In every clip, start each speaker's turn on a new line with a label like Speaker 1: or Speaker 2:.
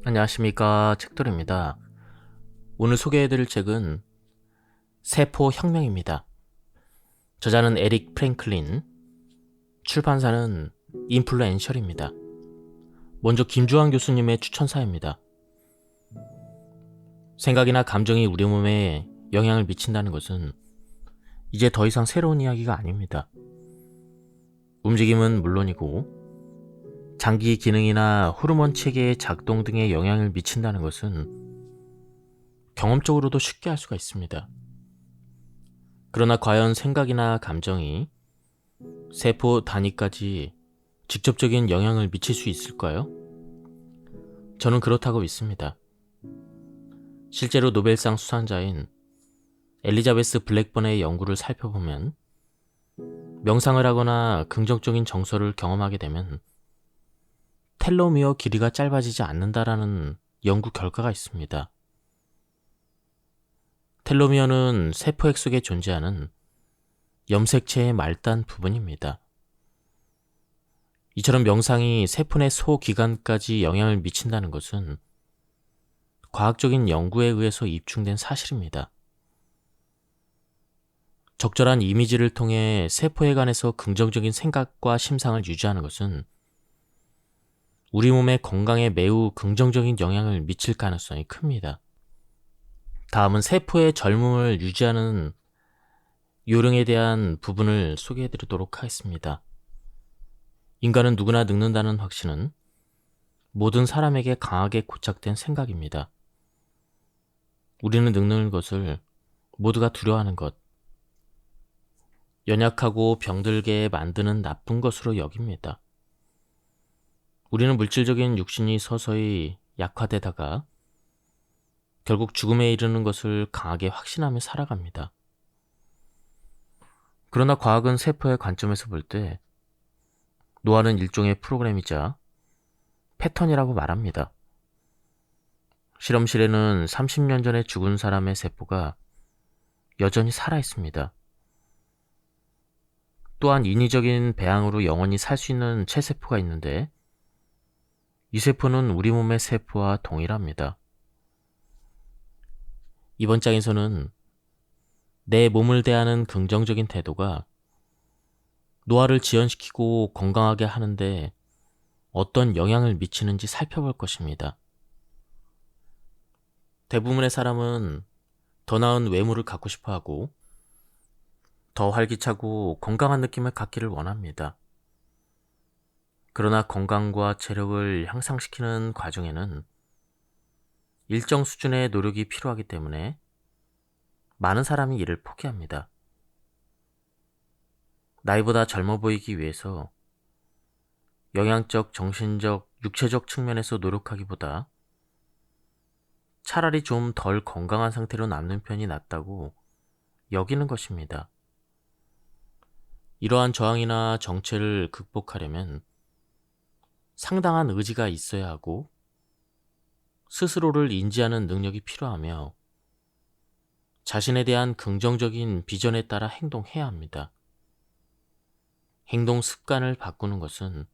Speaker 1: 안녕하십니까, 책돌입니다. 오늘 소개해드릴 책은 세포혁명입니다. 저자는 에릭 프랭클린, 출판사는 인플루엔셜입니다. 먼저 김주환 교수님의 추천사입니다. 생각이나 감정이 우리 몸에 영향을 미친다는 것은 이제 더 이상 새로운 이야기가 아닙니다. 움직임은 물론이고 장기 기능이나 호르몬 체계의 작동 등에 영향을 미친다는 것은 경험적으로도 쉽게 알 수가 있습니다. 그러나 과연 생각이나 감정이 세포 단위까지 직접적인 영향을 미칠 수 있을까요? 저는 그렇다고 믿습니다. 실제로 노벨상 수상자인 엘리자베스 블랙번의 연구를 살펴보면 명상을 하거나 긍정적인 정서를 경험하게 되면 텔로미어 길이가 짧아지지 않는다라는 연구 결과가 있습니다. 텔로미어는 세포핵 속에 존재하는 염색체의 말단 부분입니다. 이처럼 명상이 세포 내 소기관까지 영향을 미친다는 것은 과학적인 연구에 의해서 입증된 사실입니다. 적절한 이미지를 통해 세포에 관해서 긍정적인 생각과 심상을 유지하는 것은 우리 몸의 건강에 매우 긍정적인 영향을 미칠 가능성이 큽니다. 다음은 세포의 젊음을 유지하는 요령에 대한 부분을 소개해 드리도록 하겠습니다. 인간은 누구나 늙는다는 확신은 모든 사람에게 강하게 고착된 생각입니다. 우리는 늙는 것을 모두가 두려워하는 것, 연약하고 병들게 만드는 나쁜 것으로 여깁니다. 우리는 물질적인 육신이 서서히 약화되다가 결국 죽음에 이르는 것을 강하게 확신하며 살아갑니다. 그러나 과학은 세포의 관점에서 볼 때 노화는 일종의 프로그램이자 패턴이라고 말합니다. 실험실에는 30년 전에 죽은 사람의 세포가 여전히 살아있습니다. 또한 인위적인 배양으로 영원히 살 수 있는 체세포가 있는데 이 세포는 우리 몸의 세포와 동일합니다. 이번 장에서는 내 몸을 대하는 긍정적인 태도가 노화를 지연시키고 건강하게 하는데 어떤 영향을 미치는지 살펴볼 것입니다. 대부분의 사람은 더 나은 외모를 갖고 싶어 하고 더 활기차고 건강한 느낌을 갖기를 원합니다. 그러나 건강과 체력을 향상시키는 과정에는 일정 수준의 노력이 필요하기 때문에 많은 사람이 이를 포기합니다. 나이보다 젊어 보이기 위해서 영양적, 정신적, 육체적 측면에서 노력하기보다 차라리 좀 덜 건강한 상태로 남는 편이 낫다고 여기는 것입니다. 이러한 저항이나 정체를 극복하려면 상당한 의지가 있어야 하고 스스로를 인지하는 능력이 필요하며 자신에 대한 긍정적인 비전에 따라 행동해야 합니다. 행동 습관을 바꾸는 것은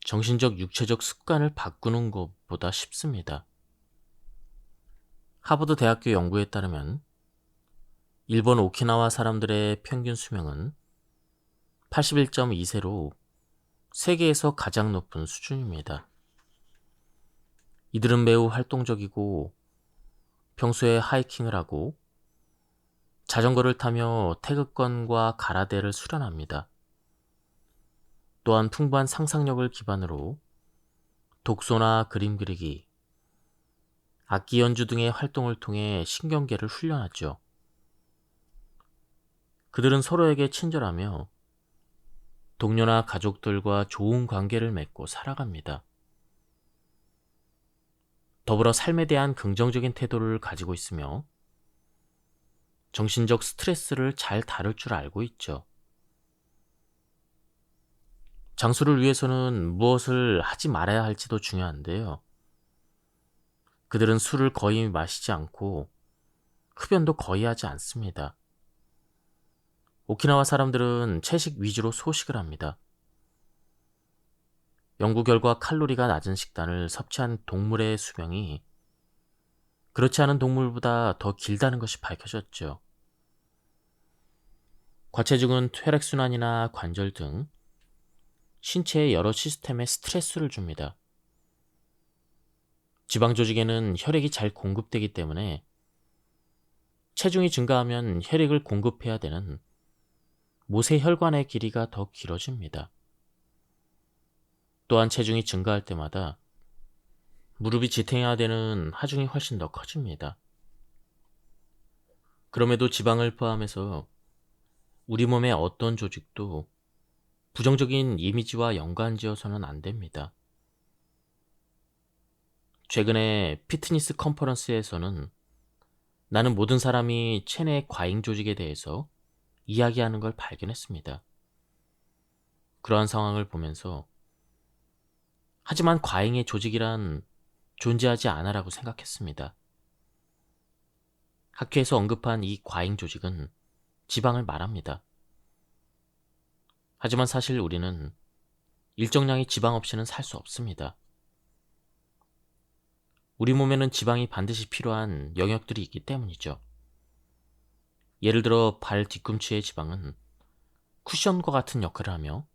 Speaker 1: 정신적, 육체적 습관을 바꾸는 것보다 쉽습니다. 하버드 대학교 연구에 따르면 일본 오키나와 사람들의 평균 수명은 81.2세로 세계에서 가장 높은 수준입니다. 이들은 매우 활동적이고 평소에 하이킹을 하고 자전거를 타며 태극권과 가라데를 수련합니다. 또한 풍부한 상상력을 기반으로 독서나 그림 그리기, 악기 연주 등의 활동을 통해 신경계를 훈련하죠. 그들은 서로에게 친절하며 동료나 가족들과 좋은 관계를 맺고 살아갑니다. 더불어 삶에 대한 긍정적인 태도를 가지고 있으며 정신적 스트레스를 잘 다룰 줄 알고 있죠. 장수를 위해서는 무엇을 하지 말아야 할지도 중요한데요. 그들은 술을 거의 마시지 않고 흡연도 거의 하지 않습니다. 오키나와 사람들은 채식 위주로 소식을 합니다. 연구 결과 칼로리가 낮은 식단을 섭취한 동물의 수명이 그렇지 않은 동물보다 더 길다는 것이 밝혀졌죠. 과체중은 혈액순환이나 관절 등 신체의 여러 시스템에 스트레스를 줍니다. 지방 조직에는 혈액이 잘 공급되기 때문에 체중이 증가하면 혈액을 공급해야 되는 모세혈관의 길이가 더 길어집니다. 또한 체중이 증가할 때마다 무릎이 지탱해야 되는 하중이 훨씬 더 커집니다. 그럼에도 지방을 포함해서 우리 몸의 어떤 조직도 부정적인 이미지와 연관지어서는 안 됩니다. 최근에 피트니스 컨퍼런스에서는 나는 모든 사람이 체내 과잉 조직에 대해서 이야기하는 걸 발견했습니다. 그러한 상황을 보면서 하지만 과잉의 조직이란 존재하지 않아라고 생각했습니다. 학회에서 언급한 이 과잉 조직은 지방을 말합니다. 하지만 사실 우리는 일정량의 지방 없이는 살 수 없습니다. 우리 몸에는 지방이 반드시 필요한 영역들이 있기 때문이죠. 예를 들어 발 뒤꿈치의 지방은 쿠션과 같은 역할을 하며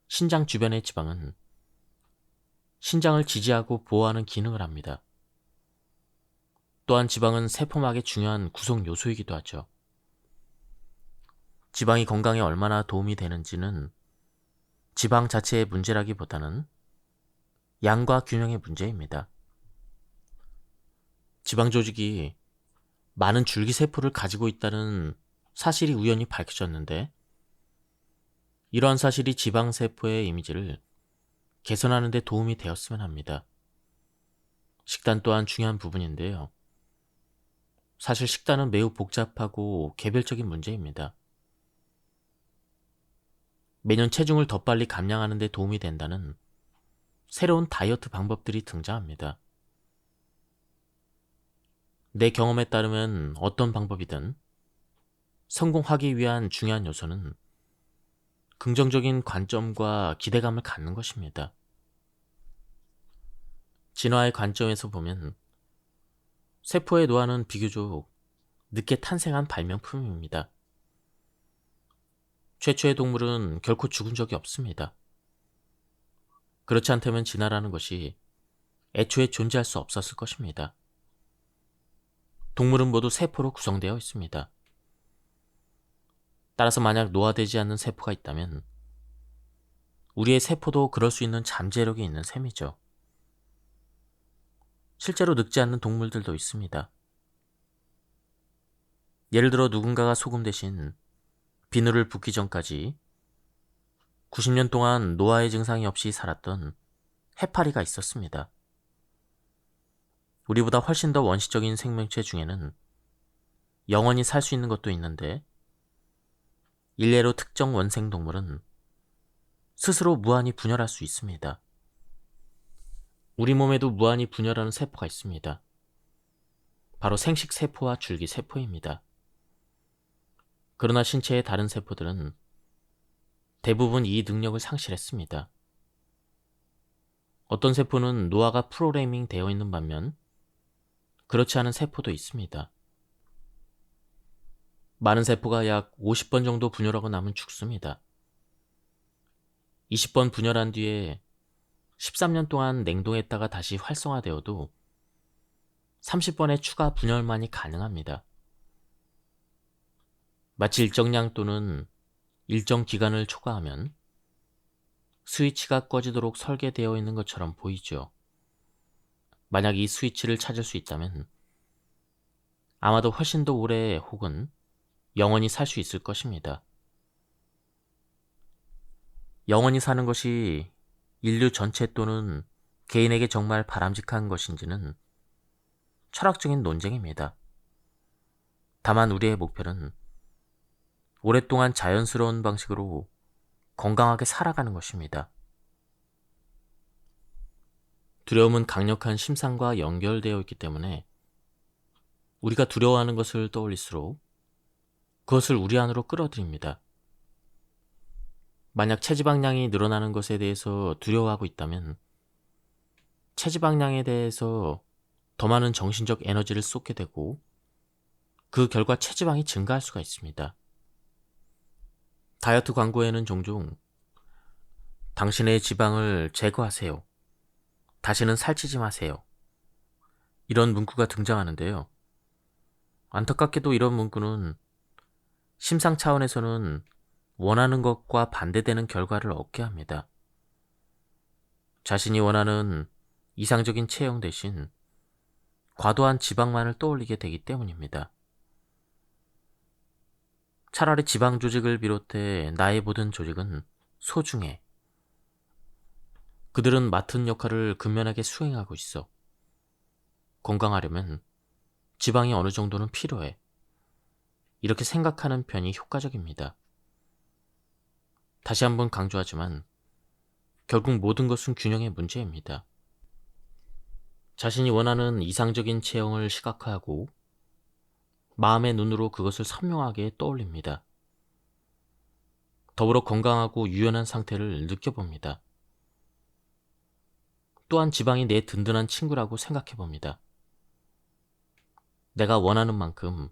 Speaker 1: 신장 주변의 지방은 신장을 지지하고 보호하는 기능을 합니다. 또한 지방은 세포막의 중요한 구성 요소이기도 하죠. 지방이 건강에 얼마나 도움이 되는지는 지방 자체의 문제라기보다는 양과 균형의 문제입니다. 지방 조직이 많은 줄기세포를 가지고 있다는 사실이 우연히 밝혀졌는데, 이러한 사실이 지방세포의 이미지를 개선하는 데 도움이 되었으면 합니다. 식단 또한 중요한 부분인데요. 사실 식단은 매우 복잡하고 개별적인 문제입니다. 매년 체중을 더 빨리 감량하는 데 도움이 된다는 새로운 다이어트 방법들이 등장합니다. 내 경험에 따르면 어떤 방법이든 성공하기 위한 중요한 요소는 긍정적인 관점과 기대감을 갖는 것입니다. 진화의 관점에서 보면 세포의 노화는 비교적 늦게 탄생한 발명품입니다. 최초의 동물은 결코 죽은 적이 없습니다. 그렇지 않다면 진화라는 것이 애초에 존재할 수 없었을 것입니다. 동물은 모두 세포로 구성되어 있습니다. 따라서 만약 노화되지 않는 세포가 있다면 우리의 세포도 그럴 수 있는 잠재력이 있는 셈이죠. 실제로 늙지 않는 동물들도 있습니다. 예를 들어 누군가가 소금 대신 비누를 붓기 전까지 90년 동안 노화의 증상이 없이 살았던 해파리가 있었습니다. 우리보다 훨씬 더 원시적인 생명체 중에는 영원히 살 수 있는 것도 있는데, 일례로 특정 원생 동물은 스스로 무한히 분열할 수 있습니다. 우리 몸에도 무한히 분열하는 세포가 있습니다. 바로 생식세포와 줄기세포입니다. 그러나 신체의 다른 세포들은 대부분 이 능력을 상실했습니다. 어떤 세포는 노화가 프로그래밍 되어 있는 반면 그렇지 않은 세포도 있습니다. 많은 세포가 약 50번 정도 분열하고 나면 죽습니다. 20번 분열한 뒤에 13년 동안 냉동했다가 다시 활성화되어도 30번의 추가 분열만이 가능합니다. 마치 일정량 또는 일정 기간을 초과하면 스위치가 꺼지도록 설계되어 있는 것처럼 보이죠. 만약 이 스위치를 찾을 수 있다면 아마도 훨씬 더 오래 혹은 영원히 살 수 있을 것입니다. 영원히 사는 것이 인류 전체 또는 개인에게 정말 바람직한 것인지는 철학적인 논쟁입니다. 다만 우리의 목표는 오랫동안 자연스러운 방식으로 건강하게 살아가는 것입니다. 두려움은 강력한 심상과 연결되어 있기 때문에 우리가 두려워하는 것을 떠올릴수록 그것을 우리 안으로 끌어들입니다. 만약 체지방량이 늘어나는 것에 대해서 두려워하고 있다면 체지방량에 대해서 더 많은 정신적 에너지를 쏟게 되고 그 결과 체지방이 증가할 수가 있습니다. 다이어트 광고에는 종종 당신의 지방을 제거하세요. 다시는 살찌지 마세요. 이런 문구가 등장하는데요. 안타깝게도 이런 문구는 심상 차원에서는 원하는 것과 반대되는 결과를 얻게 합니다. 자신이 원하는 이상적인 체형 대신 과도한 지방만을 떠올리게 되기 때문입니다. 차라리 지방 조직을 비롯해 나의 모든 조직은 소중해. 그들은 맡은 역할을 근면하게 수행하고 있어. 건강하려면 지방이 어느 정도는 필요해. 이렇게 생각하는 편이 효과적입니다. 다시 한번 강조하지만 결국 모든 것은 균형의 문제입니다. 자신이 원하는 이상적인 체형을 시각화하고 마음의 눈으로 그것을 선명하게 떠올립니다. 더불어 건강하고 유연한 상태를 느껴봅니다. 또한 지방이 내 든든한 친구라고 생각해봅니다. 내가 원하는 만큼,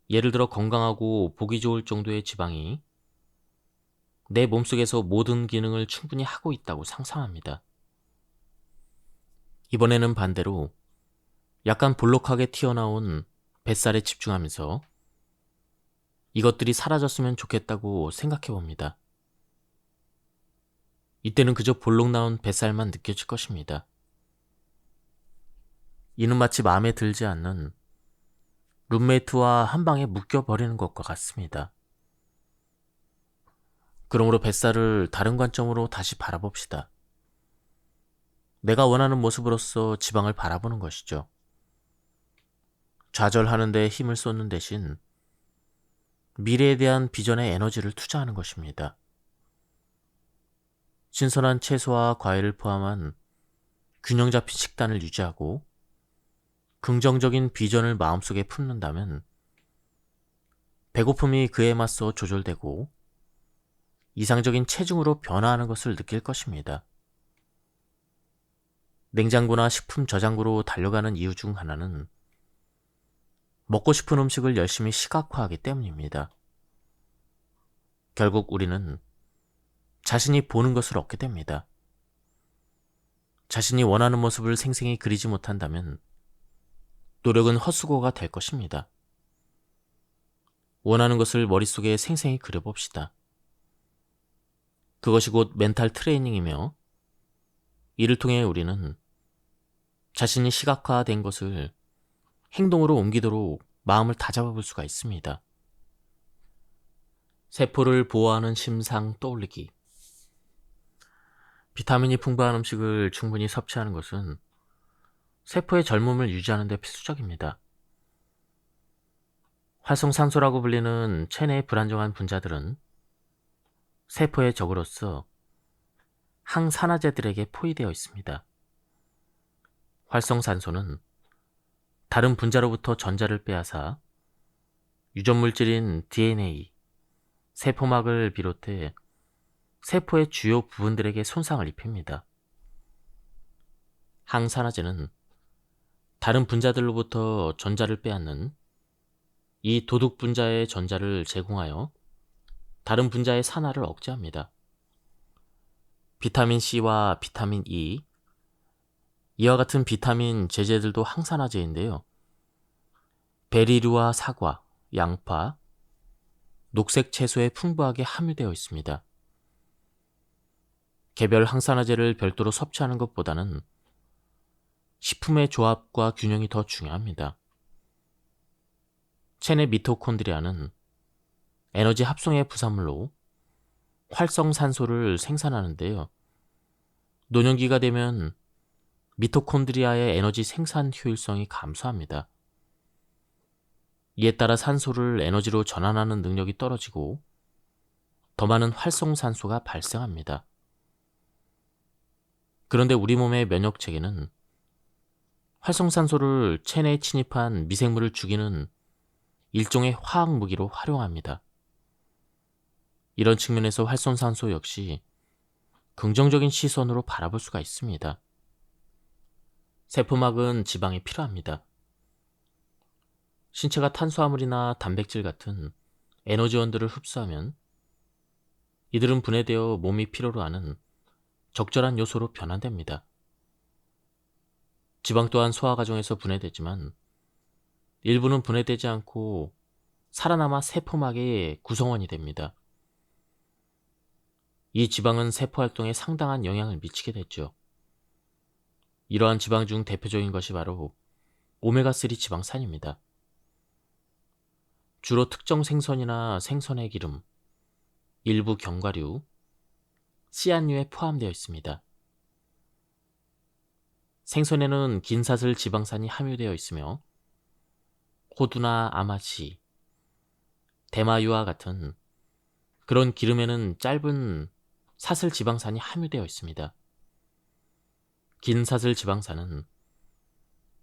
Speaker 1: 예를 들어 건강하고 보기 좋을 정도의 지방이 내 몸속에서 모든 기능을 충분히 하고 있다고 상상합니다. 이번에는 반대로 약간 볼록하게 튀어나온 뱃살에 집중하면서 이것들이 사라졌으면 좋겠다고 생각해봅니다. 이때는 그저 볼록 나온 뱃살만 느껴질 것입니다. 이는 마치 마음에 들지 않는 룸메이트와 한 방에 묶여버리는 것과 같습니다. 그러므로 뱃살을 다른 관점으로 다시 바라봅시다. 내가 원하는 모습으로서 지방을 바라보는 것이죠. 좌절하는 데 힘을 쏟는 대신 미래에 대한 비전에 에너지를 투자하는 것입니다. 신선한 채소와 과일을 포함한 균형 잡힌 식단을 유지하고 긍정적인 비전을 마음속에 품는다면 배고픔이 그에 맞서 조절되고 이상적인 체중으로 변화하는 것을 느낄 것입니다. 냉장고나 식품 저장고로 달려가는 이유 중 하나는 먹고 싶은 음식을 열심히 시각화하기 때문입니다. 결국 우리는 자신이 보는 것을 얻게 됩니다. 자신이 원하는 모습을 생생히 그리지 못한다면 노력은 헛수고가 될 것입니다. 원하는 것을 머릿속에 생생히 그려봅시다. 그것이 곧 멘탈 트레이닝이며 이를 통해 우리는 자신이 시각화된 것을 행동으로 옮기도록 마음을 다잡아볼 수가 있습니다. 세포를 보호하는 심상 떠올리기. 비타민이 풍부한 음식을 충분히 섭취하는 것은 세포의 젊음을 유지하는 데 필수적입니다. 활성산소라고 불리는 체내의 불안정한 분자들은 세포의 적으로서 항산화제들에게 포위되어 있습니다. 활성산소는 다른 분자로부터 전자를 빼앗아 유전물질인 DNA, 세포막을 비롯해 세포의 주요 부분들에게 손상을 입힙니다. 항산화제는 다른 분자들로부터 전자를 빼앗는 이 도둑 분자의 전자를 제공하여 다른 분자의 산화를 억제합니다. 비타민 C와 비타민 E, 이와 같은 비타민 제제들도 항산화제인데요. 베리류와 사과, 양파, 녹색 채소에 풍부하게 함유되어 있습니다. 개별 항산화제를 별도로 섭취하는 것보다는 식품의 조합과 균형이 더 중요합니다. 체내 미토콘드리아는 에너지 합성의 부산물로 활성산소를 생산하는데요. 노년기가 되면 미토콘드리아의 에너지 생산 효율성이 감소합니다. 이에 따라 산소를 에너지로 전환하는 능력이 떨어지고 더 많은 활성산소가 발생합니다. 그런데 우리 몸의 면역체계는 활성산소를 체내에 침입한 미생물을 죽이는 일종의 화학 무기로 활용합니다. 이런 측면에서 활성산소 역시 긍정적인 시선으로 바라볼 수가 있습니다. 세포막은 지방이 필요합니다. 신체가 탄수화물이나 단백질 같은 에너지원들을 흡수하면 이들은 분해되어 몸이 필요로 하는 적절한 요소로 변환됩니다. 지방 또한 소화 과정에서 분해되지만 일부는 분해되지 않고 살아남아 세포막의 구성원이 됩니다. 이 지방은 세포 활동에 상당한 영향을 미치게 됐죠. 이러한 지방 중 대표적인 것이 바로 오메가3 지방산입니다. 주로 특정 생선이나 생선의 기름, 일부 견과류, 씨앗류에 포함되어 있습니다. 생선에는 긴사슬 지방산이 함유되어 있으며 호두나 아마치, 대마유와 같은 그런 기름에는 짧은 사슬 지방산이 함유되어 있습니다. 긴 사슬 지방산은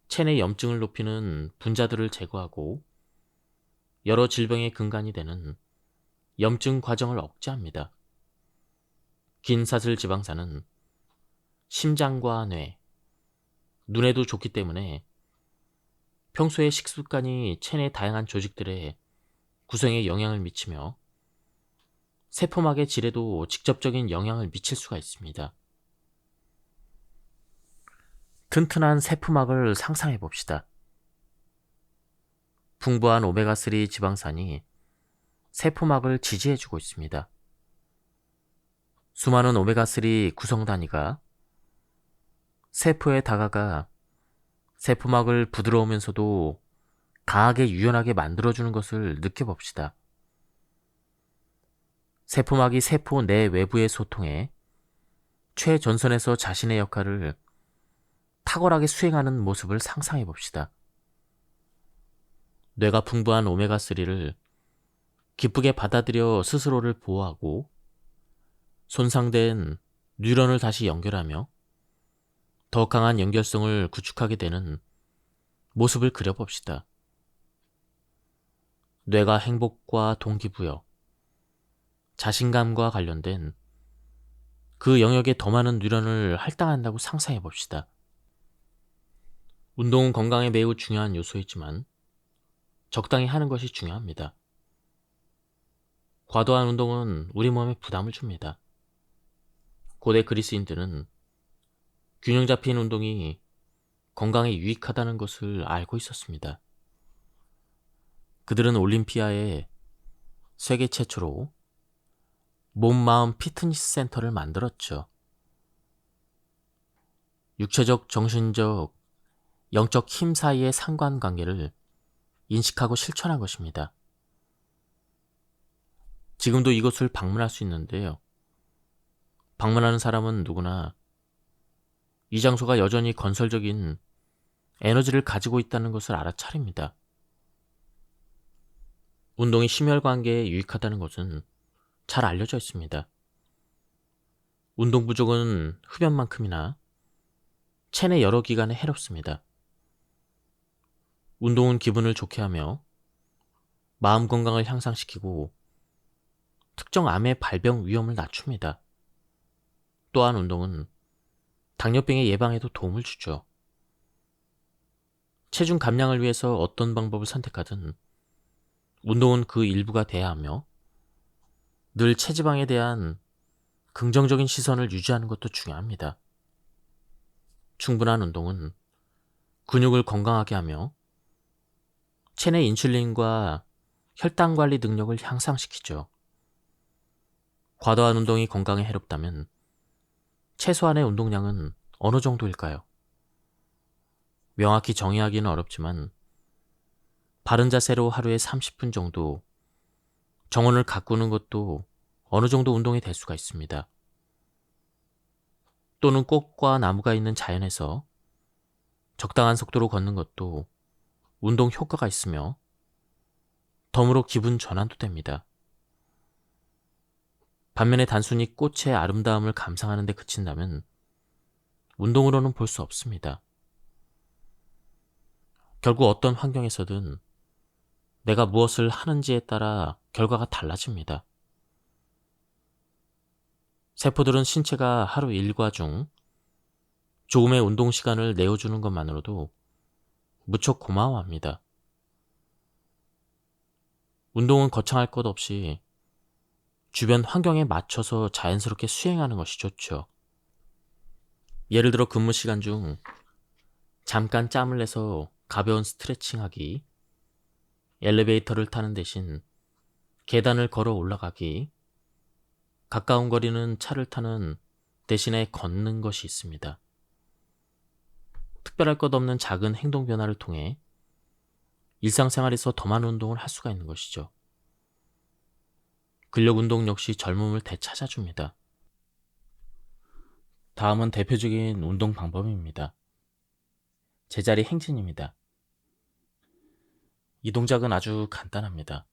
Speaker 1: 체내 염증을 높이는 분자들을 제거하고 여러 질병의 근간이 되는 염증 과정을 억제합니다. 긴 사슬 지방산은 심장과 뇌, 눈에도 좋기 때문에 평소의 식습관이 체내 다양한 조직들의 구성에 영향을 미치며 세포막의 질에도 직접적인 영향을 미칠 수가 있습니다. 튼튼한 세포막을 상상해 봅시다. 풍부한 오메가3 지방산이 세포막을 지지해주고 있습니다. 수많은 오메가3 구성 단위가 세포에 다가가 세포막을 부드러우면서도 강하게 유연하게 만들어주는 것을 느껴봅시다. 세포막이 세포 내 외부의 소통에 최전선에서 자신의 역할을 탁월하게 수행하는 모습을 상상해 봅시다. 뇌가 풍부한 오메가3를 기쁘게 받아들여 스스로를 보호하고 손상된 뉴런을 다시 연결하며 더 강한 연결성을 구축하게 되는 모습을 그려봅시다. 뇌가 행복과 동기부여, 자신감과 관련된 그 영역에 더 많은 뉴런을 할당한다고 상상해 봅시다. 운동은 건강에 매우 중요한 요소이지만 적당히 하는 것이 중요합니다. 과도한 운동은 우리 몸에 부담을 줍니다. 고대 그리스인들은 균형 잡힌 운동이 건강에 유익하다는 것을 알고 있었습니다. 그들은 올림피아에 세계 최초로 몸, 마음 피트니스 센터를 만들었죠. 육체적, 정신적, 영적 힘 사이의 상관관계를 인식하고 실천한 것입니다. 지금도 이곳을 방문할 수 있는데요. 방문하는 사람은 누구나 이 장소가 여전히 건설적인 에너지를 가지고 있다는 것을 알아차립니다. 운동이 심혈관계에 유익하다는 것은 잘 알려져 있습니다. 운동 부족은 흡연만큼이나 체내 여러 기관에 해롭습니다. 운동은 기분을 좋게 하며 마음 건강을 향상시키고 특정 암의 발병 위험을 낮춥니다. 또한 운동은 당뇨병의 예방에도 도움을 주죠. 체중 감량을 위해서 어떤 방법을 선택하든 운동은 그 일부가 돼야 하며 늘 체지방에 대한 긍정적인 시선을 유지하는 것도 중요합니다. 충분한 운동은 근육을 건강하게 하며 체내 인슐린과 혈당 관리 능력을 향상시키죠. 과도한 운동이 건강에 해롭다면 최소한의 운동량은 어느 정도일까요? 명확히 정의하기는 어렵지만 바른 자세로 하루에 30분 정도 정원을 가꾸는 것도 어느 정도 운동이 될 수가 있습니다. 또는 꽃과 나무가 있는 자연에서 적당한 속도로 걷는 것도 운동 효과가 있으며 덤으로 기분 전환도 됩니다. 반면에 단순히 꽃의 아름다움을 감상하는 데 그친다면 운동으로는 볼 수 없습니다. 결국 어떤 환경에서든 내가 무엇을 하는지에 따라 결과가 달라집니다. 세포들은 신체가 하루 일과 중 조금의 운동 시간을 내어주는 것만으로도 무척 고마워합니다. 운동은 거창할 것 없이 주변 환경에 맞춰서 자연스럽게 수행하는 것이 좋죠. 예를 들어 근무 시간 중 잠깐 짬을 내서 가벼운 스트레칭하기, 엘리베이터를 타는 대신 계단을 걸어 올라가기, 가까운 거리는 차를 타는 대신에 걷는 것이 있습니다. 특별할 것 없는 작은 행동 변화를 통해 일상생활에서 더 많은 운동을 할 수가 있는 것이죠. 근력 운동 역시 젊음을 되찾아줍니다. 다음은 대표적인 운동 방법입니다. 제자리 행진입니다. 이 동작은 아주 간단합니다.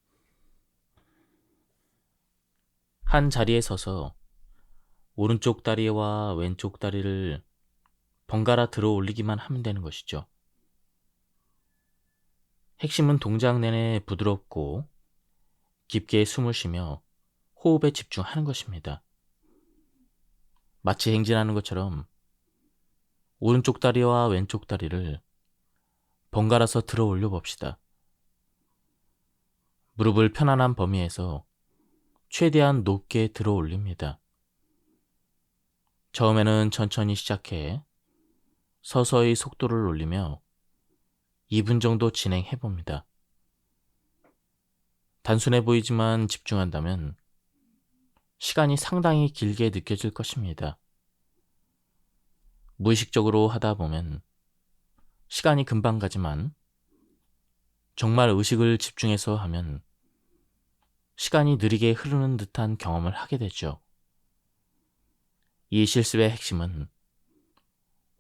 Speaker 1: 한 자리에 서서 오른쪽 다리와 왼쪽 다리를 번갈아 들어 올리기만 하면 되는 것이죠. 핵심은 동작 내내 부드럽고 깊게 숨을 쉬며 호흡에 집중하는 것입니다. 마치 행진하는 것처럼 오른쪽 다리와 왼쪽 다리를 번갈아서 들어 올려 봅시다. 무릎을 편안한 범위에서 최대한 높게 들어 올립니다. 처음에는 천천히 시작해 서서히 속도를 올리며 2분 정도 진행해 봅니다. 단순해 보이지만 집중한다면 시간이 상당히 길게 느껴질 것입니다. 무의식적으로 하다 보면 시간이 금방 가지만 정말 의식을 집중해서 하면 시간이 느리게 흐르는 듯한 경험을 하게 되죠. 이 실습의 핵심은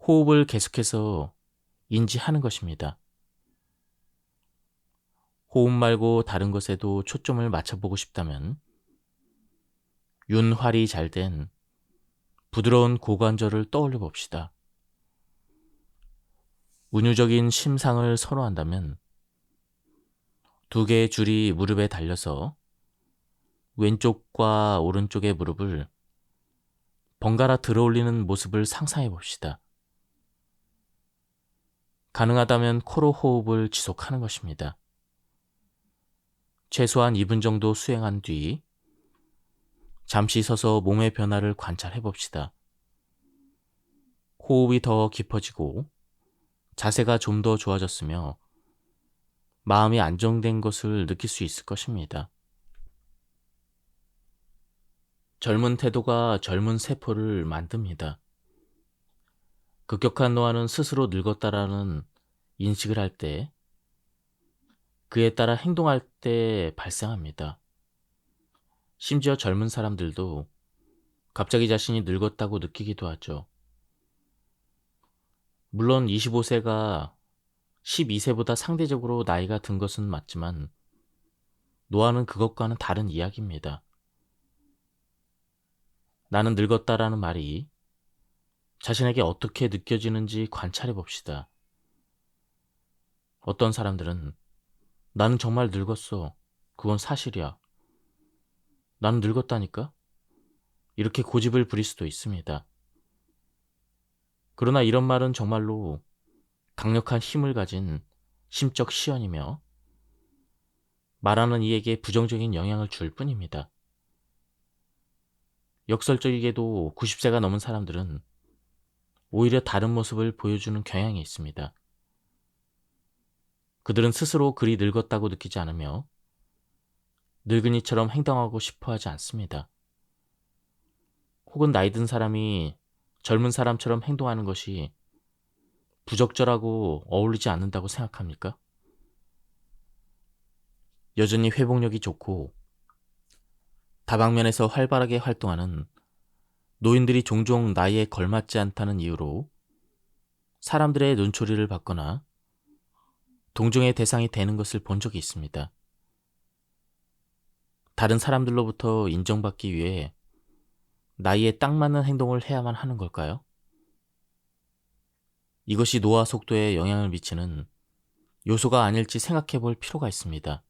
Speaker 1: 호흡을 계속해서 인지하는 것입니다. 호흡 말고 다른 것에도 초점을 맞춰보고 싶다면 윤활이 잘 된 부드러운 고관절을 떠올려 봅시다. 운유적인 심상을 선호한다면 두 개의 줄이 무릎에 달려서 왼쪽과 오른쪽의 무릎을 번갈아 들어 올리는 모습을 상상해 봅시다. 가능하다면 코로 호흡을 지속하는 것입니다. 최소한 2분 정도 수행한 뒤 잠시 서서 몸의 변화를 관찰해 봅시다. 호흡이 더 깊어지고 자세가 좀 더 좋아졌으며 마음이 안정된 것을 느낄 수 있을 것입니다. 젊은 태도가 젊은 세포를 만듭니다. 급격한 노화는 스스로 늙었다라는 인식을 할 때, 그에 따라 행동할 때 발생합니다. 심지어 젊은 사람들도 갑자기 자신이 늙었다고 느끼기도 하죠. 물론 25세가 12세보다 상대적으로 나이가 든 것은 맞지만 노화는 그것과는 다른 이야기입니다. 나는 늙었다라는 말이 자신에게 어떻게 느껴지는지 관찰해 봅시다. 어떤 사람들은 나는 정말 늙었어. 그건 사실이야. 나는 늙었다니까? 이렇게 고집을 부릴 수도 있습니다. 그러나 이런 말은 정말로 강력한 힘을 가진 심적 시연이며 말하는 이에게 부정적인 영향을 줄 뿐입니다. 역설적이게도 90세가 넘은 사람들은 오히려 다른 모습을 보여주는 경향이 있습니다. 그들은 스스로 그리 늙었다고 느끼지 않으며 늙은이처럼 행동하고 싶어 하지 않습니다. 혹은 나이 든 사람이 젊은 사람처럼 행동하는 것이 부적절하고 어울리지 않는다고 생각합니까? 여전히 회복력이 좋고 다방면에서 활발하게 활동하는 노인들이 종종 나이에 걸맞지 않다는 이유로 사람들의 눈초리를 받거나 동정의 대상이 되는 것을 본 적이 있습니다. 다른 사람들로부터 인정받기 위해 나이에 딱 맞는 행동을 해야만 하는 걸까요? 이것이 노화 속도에 영향을 미치는 요소가 아닐지 생각해 볼 필요가 있습니다.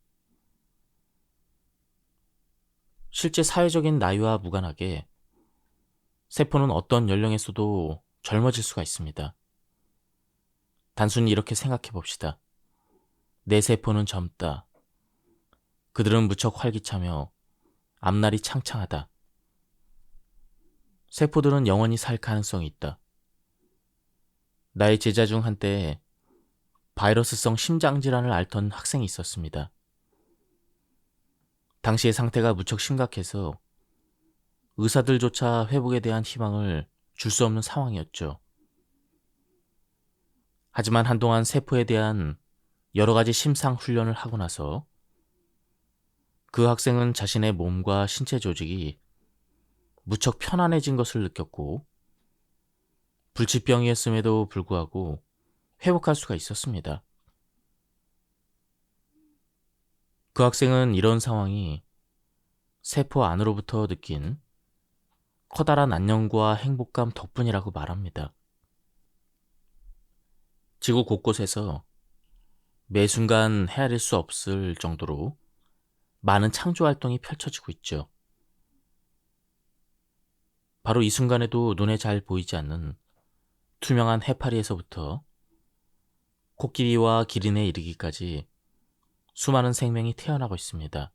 Speaker 1: 실제 사회적인 나이와 무관하게 세포는 어떤 연령에서도 젊어질 수가 있습니다. 단순히 이렇게 생각해 봅시다. 내 세포는 젊다. 그들은 무척 활기차며 앞날이 창창하다. 세포들은 영원히 살 가능성이 있다. 나의 제자 중 한때 바이러스성 심장질환을 앓던 학생이 있었습니다. 당시의 상태가 무척 심각해서 의사들조차 회복에 대한 희망을 줄 수 없는 상황이었죠. 하지만 한동안 세포에 대한 여러 가지 심상 훈련을 하고 나서 그 학생은 자신의 몸과 신체 조직이 무척 편안해진 것을 느꼈고 불치병이었음에도 불구하고 회복할 수가 있었습니다. 그 학생은 이런 상황이 세포 안으로부터 느낀 커다란 안녕과 행복감 덕분이라고 말합니다. 지구 곳곳에서 매 순간 헤아릴 수 없을 정도로 많은 창조 활동이 펼쳐지고 있죠. 바로 이 순간에도 눈에 잘 보이지 않는 투명한 해파리에서부터 코끼리와 기린에 이르기까지 수많은 생명이 태어나고 있습니다.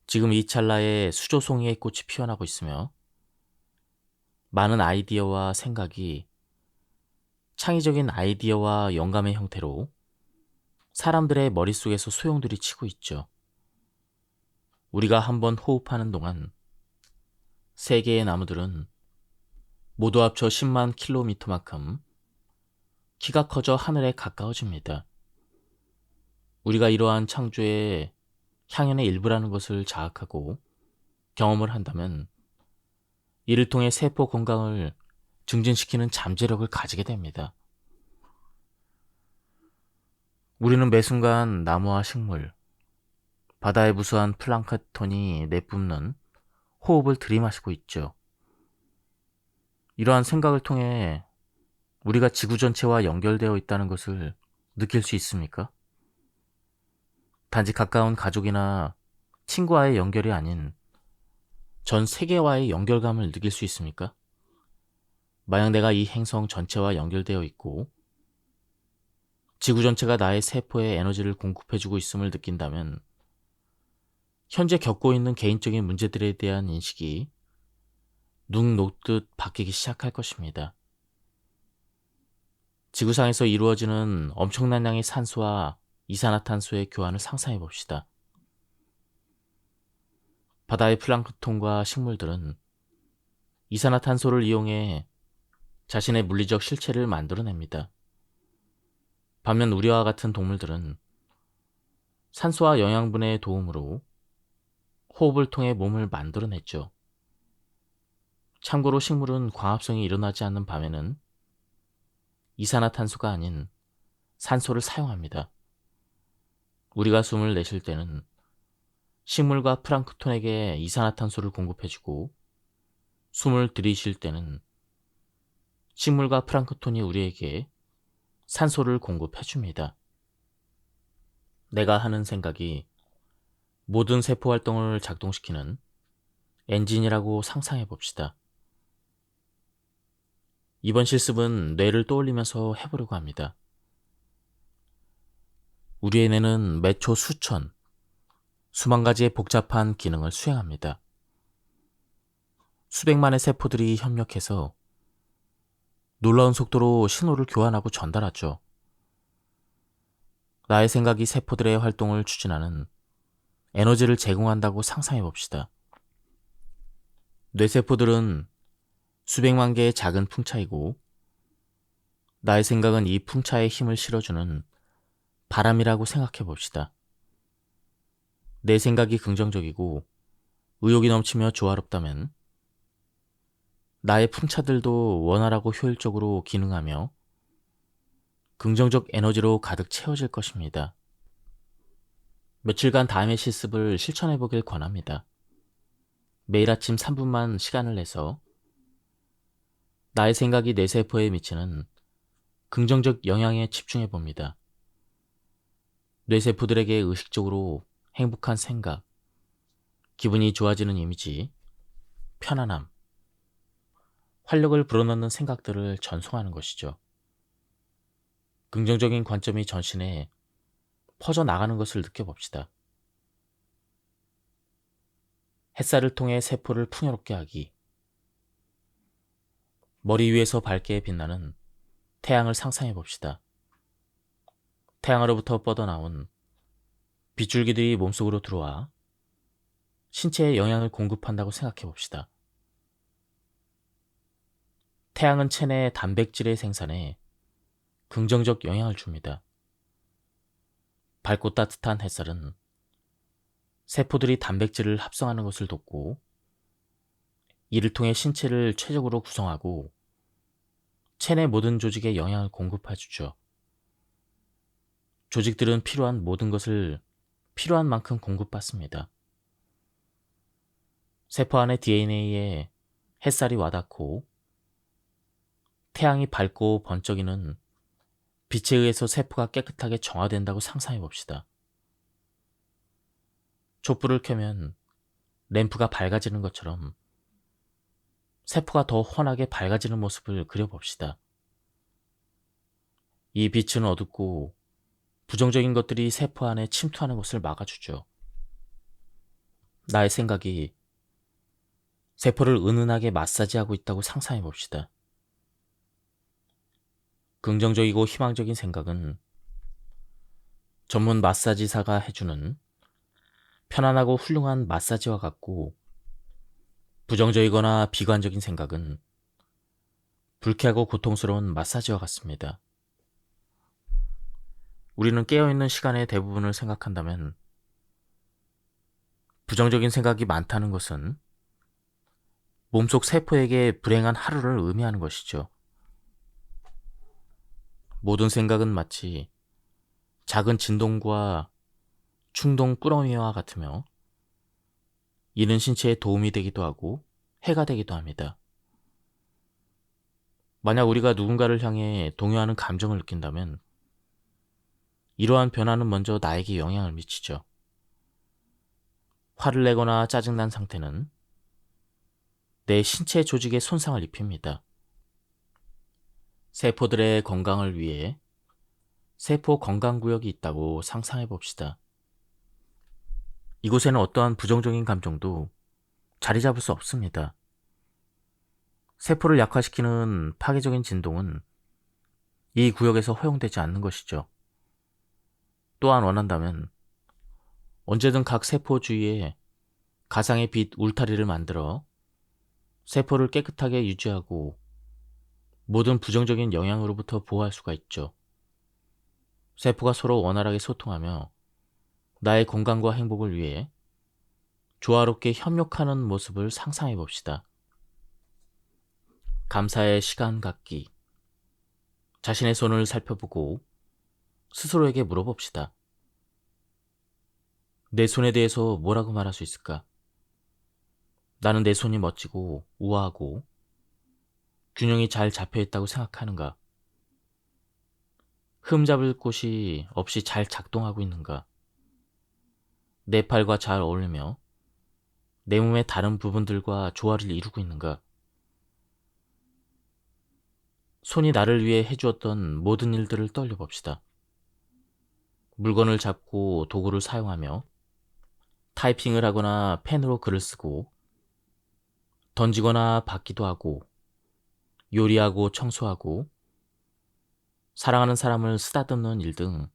Speaker 1: 지금 이 찰나에 수조송이의 꽃이 피어나고 있으며 많은 아이디어와 생각이 창의적인 아이디어와 영감의 형태로 사람들의 머릿속에서 소용돌이 치고 있죠. 우리가 한번 호흡하는 동안 세계의 나무들은 모두 합쳐 10만 킬로미터만큼 키가 커져 하늘에 가까워집니다. 우리가 이러한 창조의 향연의 일부라는 것을 자학하고 경험을 한다면 이를 통해 세포 건강을 증진시키는 잠재력을 가지게 됩니다. 우리는 매 순간 나무와 식물, 바다의 무수한 플랑크톤이 내뿜는 호흡을 들이마시고 있죠. 이러한 생각을 통해 우리가 지구 전체와 연결되어 있다는 것을 느낄 수 있습니까? 단지 가까운 가족이나 친구와의 연결이 아닌 전 세계와의 연결감을 느낄 수 있습니까? 만약 내가 이 행성 전체와 연결되어 있고 지구 전체가 나의 세포에 에너지를 공급해주고 있음을 느낀다면 현재 겪고 있는 개인적인 문제들에 대한 인식이 눈 녹듯 바뀌기 시작할 것입니다. 지구상에서 이루어지는 엄청난 양의 산소와 이산화탄소의 교환을 상상해 봅시다. 바다의 플랑크톤과 식물들은 이산화탄소를 이용해 자신의 물리적 실체를 만들어냅니다. 반면 우리와 같은 동물들은 산소와 영양분의 도움으로 호흡을 통해 몸을 만들어냈죠. 참고로 식물은 광합성이 일어나지 않는 밤에는 이산화탄소가 아닌 산소를 사용합니다. 우리가 숨을 내쉴 때는 식물과 플랑크톤에게 이산화탄소를 공급해주고 숨을 들이쉴 때는 식물과 플랑크톤이 우리에게 산소를 공급해줍니다. 내가 하는 생각이 모든 세포 활동을 작동시키는 엔진이라고 상상해 봅시다. 이번 실습은 뇌를 떠올리면서 해보려고 합니다. 우리의 뇌는 매 초 수천, 수만 가지의 복잡한 기능을 수행합니다. 수백만의 세포들이 협력해서 놀라운 속도로 신호를 교환하고 전달하죠. 나의 생각이 세포들의 활동을 추진하는 에너지를 제공한다고 상상해 봅시다. 뇌세포들은 수백만 개의 작은 풍차이고 나의 생각은 이 풍차에 힘을 실어주는 바람이라고 생각해 봅시다. 내 생각이 긍정적이고 의욕이 넘치며 조화롭다면 나의 풍차들도 원활하고 효율적으로 기능하며 긍정적 에너지로 가득 채워질 것입니다. 며칠간 다음의 실습을 실천해 보길 권합니다. 매일 아침 3분만 시간을 내서 나의 생각이 내 세포에 미치는 긍정적 영향에 집중해 봅니다. 뇌세포들에게 의식적으로 행복한 생각, 기분이 좋아지는 이미지, 편안함, 활력을 불어넣는 생각들을 전송하는 것이죠. 긍정적인 관점이 전신에 퍼져나가는 것을 느껴봅시다. 햇살을 통해 세포를 풍요롭게 하기. 머리 위에서 밝게 빛나는 태양을 상상해 봅시다. 태양으로부터 뻗어나온 빗줄기들이 몸속으로 들어와 신체에 영향을 공급한다고 생각해 봅시다. 태양은 체내 단백질의 생산에 긍정적 영향을 줍니다. 밝고 따뜻한 햇살은 세포들이 단백질을 합성하는 것을 돕고 이를 통해 신체를 최적으로 구성하고 체내 모든 조직에 영향을 공급해 주죠. 조직들은 필요한 모든 것을 필요한 만큼 공급받습니다. 세포 안의 DNA에 햇살이 와닿고 태양이 밝고 번쩍이는 빛에 의해서 세포가 깨끗하게 정화된다고 상상해 봅시다. 촛불을 켜면 램프가 밝아지는 것처럼 세포가 더 환하게 밝아지는 모습을 그려봅시다. 이 빛은 어둡고 부정적인 것들이 세포 안에 침투하는 것을 막아주죠. 나의 생각이 세포를 은은하게 마사지하고 있다고 상상해 봅시다. 긍정적이고 희망적인 생각은 전문 마사지사가 해주는 편안하고 훌륭한 마사지와 같고 부정적이거나 비관적인 생각은 불쾌하고 고통스러운 마사지와 같습니다. 우리는 깨어있는 시간의 대부분을 생각한다면 부정적인 생각이 많다는 것은 몸속 세포에게 불행한 하루를 의미하는 것이죠. 모든 생각은 마치 작은 진동과 충동 꾸러미와 같으며 이는 신체에 도움이 되기도 하고 해가 되기도 합니다. 만약 우리가 누군가를 향해 동요하는 감정을 느낀다면 이러한 변화는 먼저 나에게 영향을 미치죠. 화를 내거나 짜증난 상태는 내 신체 조직에 손상을 입힙니다. 세포들의 건강을 위해 세포 건강구역이 있다고 상상해 봅시다. 이곳에는 어떠한 부정적인 감정도 자리 잡을 수 없습니다. 세포를 약화시키는 파괴적인 진동은 이 구역에서 허용되지 않는 것이죠. 또한 원한다면 언제든 각 세포 주위에 가상의 빛 울타리를 만들어 세포를 깨끗하게 유지하고 모든 부정적인 영향으로부터 보호할 수가 있죠. 세포가 서로 원활하게 소통하며 나의 건강과 행복을 위해 조화롭게 협력하는 모습을 상상해 봅시다. 감사의 시간 갖기. 자신의 손을 살펴보고 스스로에게 물어봅시다. 내 손에 대해서 뭐라고 말할 수 있을까? 나는 내 손이 멋지고 우아하고 균형이 잘 잡혀 있다고 생각하는가? 흠 잡을 곳이 없이 잘 작동하고 있는가? 내 팔과 잘 어울리며 내 몸의 다른 부분들과 조화를 이루고 있는가? 손이 나를 위해 해주었던 모든 일들을 떠올려봅시다. 물건을 잡고 도구를 사용하며 타이핑을 하거나 펜으로 글을 쓰고 던지거나 받기도 하고 요리하고 청소하고 사랑하는 사람을 쓰다듬는 일 등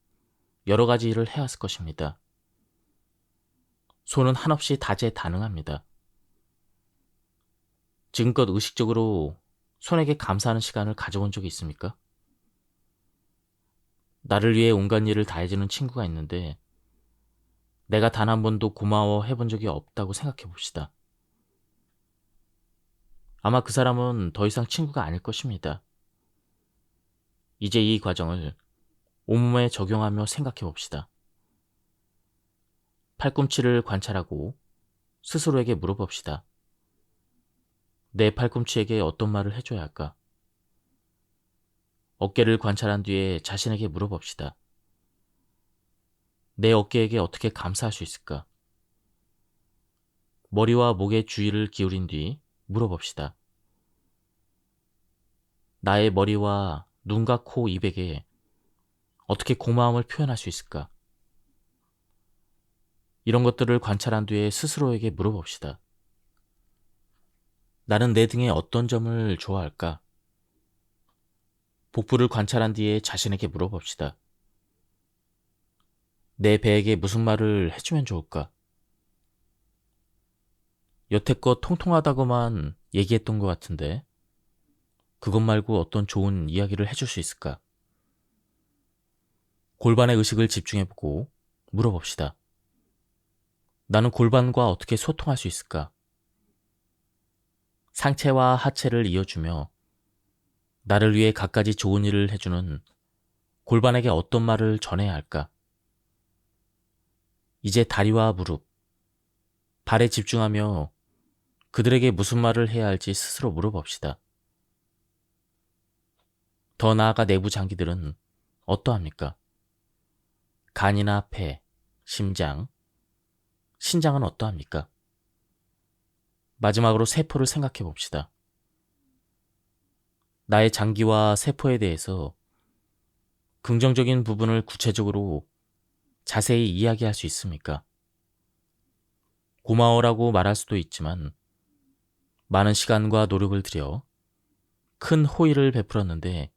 Speaker 1: 여러 가지 일을 해왔을 것입니다. 손은 한없이 다재다능합니다. 지금껏 의식적으로 손에게 감사하는 시간을 가져본 적이 있습니까? 나를 위해 온갖 일을 다 해주는 친구가 있는데 내가 단 한 번도 고마워 해본 적이 없다고 생각해 봅시다. 아마 그 사람은 더 이상 친구가 아닐 것입니다. 이제 이 과정을 온몸에 적용하며 생각해 봅시다. 팔꿈치를 관찰하고 스스로에게 물어봅시다. 내 팔꿈치에게 어떤 말을 해줘야 할까? 어깨를 관찰한 뒤에 자신에게 물어봅시다. 내 어깨에게 어떻게 감사할 수 있을까? 머리와 목에 주의를 기울인 뒤 물어봅시다. 나의 머리와 눈과 코, 입에게 어떻게 고마움을 표현할 수 있을까? 이런 것들을 관찰한 뒤에 스스로에게 물어봅시다. 나는 내 등에 어떤 점을 좋아할까? 복부를 관찰한 뒤에 자신에게 물어봅시다. 내 배에게 무슨 말을 해주면 좋을까? 여태껏 통통하다고만 얘기했던 것 같은데 그것 말고 어떤 좋은 이야기를 해줄 수 있을까? 골반의 의식을 집중해보고 물어봅시다. 나는 골반과 어떻게 소통할 수 있을까? 상체와 하체를 이어주며 나를 위해 갖가지 좋은 일을 해주는 골반에게 어떤 말을 전해야 할까? 이제 다리와 무릎, 발에 집중하며 그들에게 무슨 말을 해야 할지 스스로 물어봅시다. 더 나아가 내부 장기들은 어떠합니까? 간이나 폐, 심장, 신장은 어떠합니까? 마지막으로 세포를 생각해 봅시다. 나의 장기와 세포에 대해서 긍정적인 부분을 구체적으로 자세히 이야기할 수 있습니까? 고마워라고 말할 수도 있지만 많은 시간과 노력을 들여 큰 호의를 베풀었는데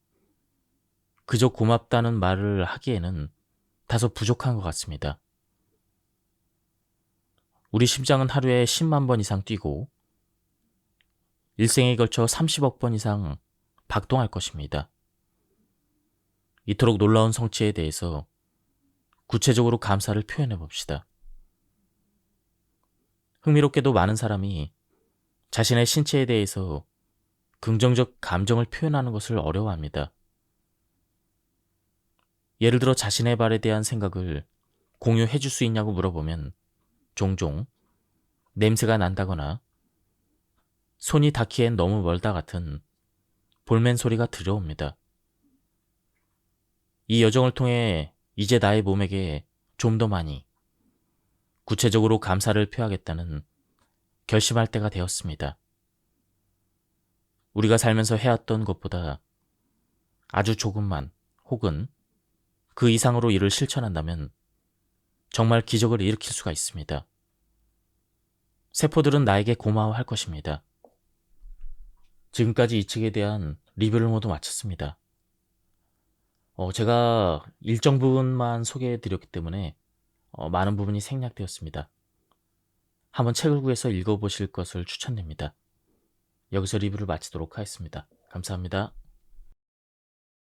Speaker 1: 그저 고맙다는 말을 하기에는 다소 부족한 것 같습니다. 우리 심장은 하루에 10만 번 이상 뛰고 일생에 걸쳐 30억 번 이상 박동할 것입니다. 이토록 놀라운 성취에 대해서 구체적으로 감사를 표현해 봅시다. 흥미롭게도 많은 사람이 자신의 신체에 대해서 긍정적 감정을 표현하는 것을 어려워합니다. 예를 들어 자신의 발에 대한 생각을 공유해 줄 수 있냐고 물어보면 종종 냄새가 난다거나 손이 닿기엔 너무 멀다 같은 볼멘 소리가 들려옵니다. 이 여정을 통해 이제 나의 몸에게 좀 더 많이 구체적으로 감사를 표하겠다는 결심할 때가 되었습니다. 우리가 살면서 해왔던 것보다 아주 조금만 혹은 그 이상으로 이를 실천한다면 정말 기적을 일으킬 수가 있습니다. 세포들은 나에게 고마워할 것입니다. 지금까지 이 책에 대한 리뷰를 모두 마쳤습니다. 제가 일정 부분만 소개해 드렸기 때문에 많은 부분이 생략되었습니다. 한번 책을 구해서 읽어보실 것을 추천드립니다. 여기서 리뷰를 마치도록 하겠습니다. 감사합니다.